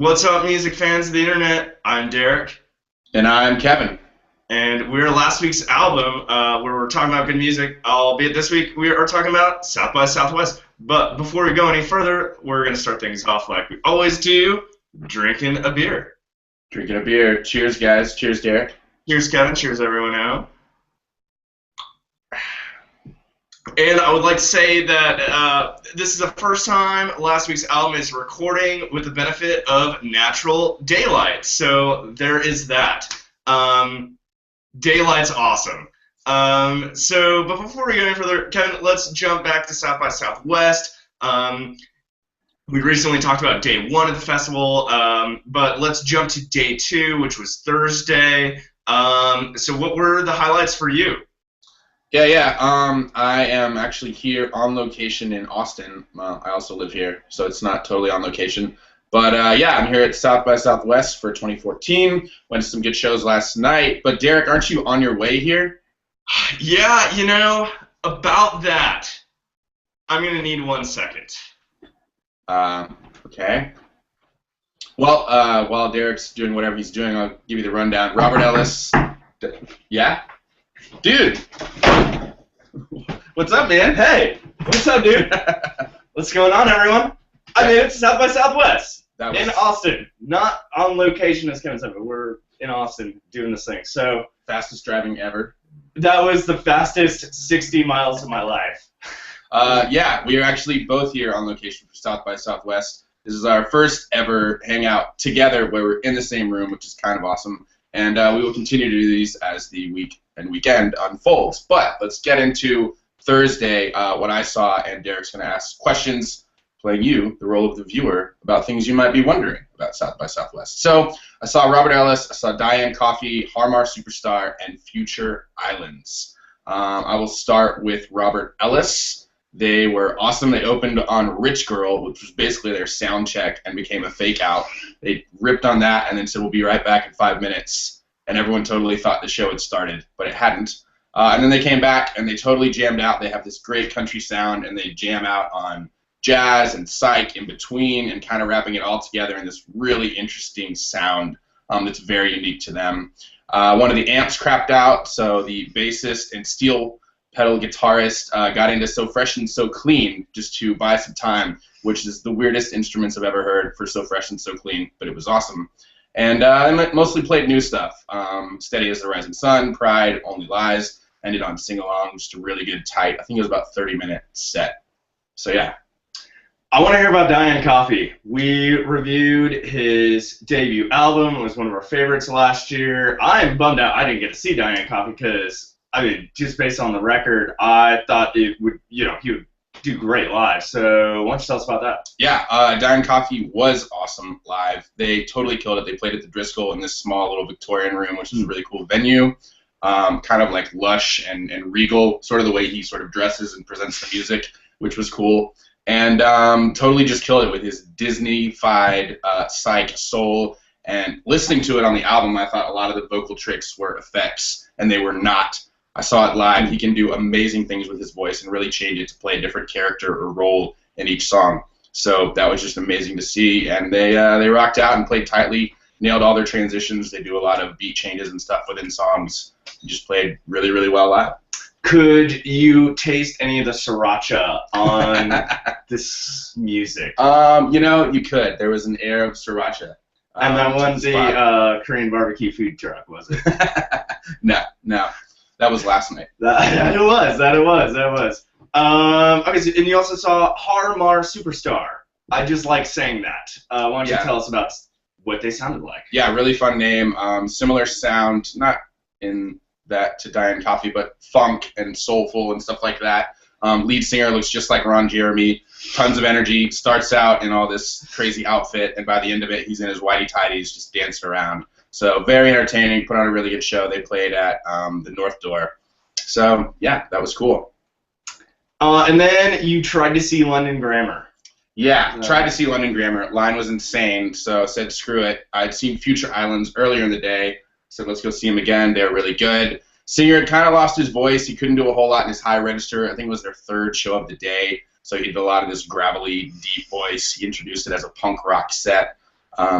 What's up, music fans of the internet? I'm Derek, And I'm Kevin. and we're last week's album where we're talking about good music, albeit this week we are talking about South by Southwest. But before we go any further, we're going to start things off like we always do, drinking a beer. Drinking a beer. Cheers, guys. Cheers, Derek. Cheers, Kevin. Cheers, everyone out. And I would like to say that this is the first time last week's album is recording with the benefit of natural daylight. So there is that. Daylight's awesome. But before we go any further, Kevin, let's jump back to South by Southwest. We recently talked about day one of the festival, but let's jump to day two, which was Thursday. So what were the highlights for you? Yeah. I am actually here on location in Austin. Well, I also live here, so it's not totally on location. But yeah, I'm here at South by Southwest for 2014. Went to some good shows last night. But Derek, aren't you on your way here? Yeah, about that. I'm going to need 1 second. Okay. Well, while Derek's doing whatever he's doing, I'll give you the rundown. Robert Ellis. Yeah? Dude! What's up, man? Hey, what's up, dude? What's going on, everyone? I made it to South by Southwest in Austin. Not on location as Kevin said, but we're in Austin doing this thing. So Fastest driving ever. that was the fastest 60 miles of my life. Yeah, we are actually both here on location for South by Southwest. This is our first ever hangout together where we're in the same room, which is kind of awesome. And we will continue to do these as the week and weekend unfolds. But let's get into Thursday, what I saw, and Derek's going to ask questions, playing you, the role of the viewer, about things you might be wondering about South by Southwest. So I saw Robert Ellis, I saw Diane Coffee, Har Mar Superstar, and Future Islands. I will start with Robert Ellis. They were awesome. They opened on Rich Girl, which was basically their sound check and became a fake out. They ripped on that and then said, we'll be right back in 5 minutes. And everyone totally thought the show had started, but it hadn't. And then they came back and they totally jammed out. They have this great country sound and they jam out on jazz and psych in between and kind of wrapping it all together in this really interesting sound that's very unique to them. One of the amps crapped out, so the bassist and steel pedal guitarist got into So Fresh and So Clean just to buy some time, which is the weirdest instruments I've ever heard for So Fresh and So Clean, but it was awesome. And I mostly played new stuff. Steady as the Rising Sun, Pride, Only Lies, ended on Sing Along, just a really good tight, I think it was about 30-minute set. So yeah. I want to hear about Diane Coffee. We reviewed his debut album. It was one of our favorites last year. I'm bummed out I didn't get to see Diane Coffee because, I mean, just based on the record, I thought it would, he would do great live. So why don't you tell us about that? Yeah, Diane Coffee was awesome live. They totally killed it. They played at the Driscoll in this small little Victorian room, which is a really cool venue. Kind of like lush and regal, sort of the way he sort of dresses and presents the music, which was cool. And totally just killed it with his Disney-fied psych soul. And listening to it on the album, I thought a lot of the vocal tricks were effects, and they were not. I saw it live. He can do amazing things with his voice and really change it to play a different character or role in each song. So that was just amazing to see. And they rocked out and played tightly, nailed all their transitions. They do a lot of beat changes and stuff within songs. Just played really, really well live. Could you taste any of the sriracha on this music? You could. There was an air of sriracha. And that wasn't the Korean barbecue food truck, was it? No. That was last night. That it was. Okay, so, and you also saw Har Mar Superstar. I just like saying that. Why don't you tell us about what they sounded like? Yeah, really fun name. Similar sound, not in that to Diane Coffee, but funk and soulful and stuff like that. Lead singer looks just like Ron Jeremy. Tons of energy. Starts out in all this crazy outfit, and by the end of it, he's in his whitey-tighties just dancing around. So very entertaining. Put on a really good show. They played at the North Door. So yeah, that was cool. And then you tried to see London Grammar. Yeah, tried to see London Grammar. Line was insane, so said screw it. I'd seen Future Islands earlier in the day. Said let's go see him again. They're really good. Singer had kind of lost his voice. He couldn't do a whole lot in his high register. I think it was their third show of the day. So he did a lot of this gravelly, deep voice. He introduced it as a punk rock set.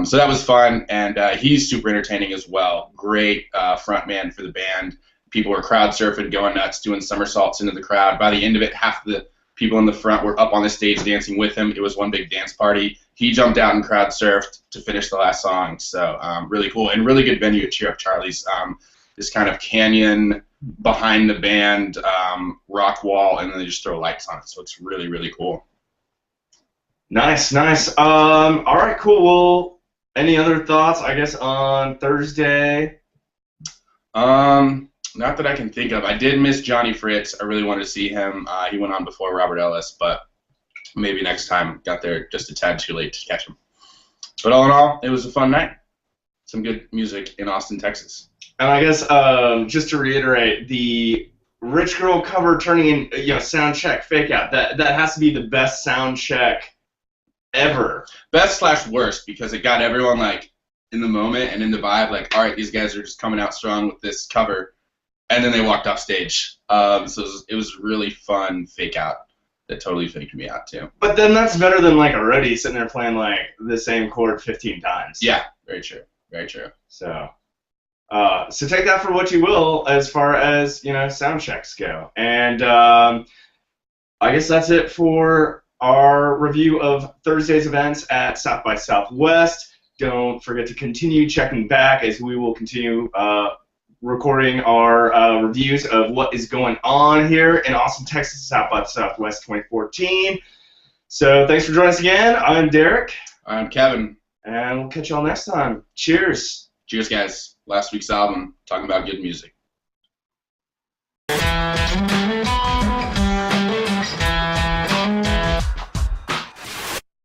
So that was fun, and he's super entertaining as well. Great front man for the band. People were crowd surfing, going nuts, doing somersaults into the crowd. By the end of it, half the people in the front were up on the stage dancing with him. It was one big dance party. He jumped out and crowd surfed to finish the last song. So really cool, and really good venue at Cheer Up Charlie's. This kind of canyon behind the band, rock wall, and then they just throw lights on it. So it's really, really cool. Nice. All right, cool. Well, any other thoughts, I guess, on Thursday? Not that I can think of. I did miss Johnny Fritz. I really wanted to see him. He went on before Robert Ellis, but maybe next time. Got there just a tad too late to catch him. But all in all, it was a fun night. Some good music in Austin, Texas. And I guess just to reiterate, the Rich Girl cover turning in, sound check, fake out. That has to be the best sound check ever. Best/worst, because it got everyone like in the moment and in the vibe, like, all right, these guys are just coming out strong with this cover, and then they walked off stage. So it was really fun fake out that totally faked me out too. But then that's better than like already sitting there playing like the same chord 15 times. Yeah, very true. So take that for what you will as far as sound checks go. And I guess that's it for our review of Thursday's events at South by Southwest. Don't forget to continue checking back as we will continue recording our reviews of what is going on here in Austin, Texas, South by Southwest 2014. So thanks for joining us again. I'm Derek. I'm Kevin. And we'll catch y'all next time. Cheers. Cheers, guys. Last week's album, talking about good music.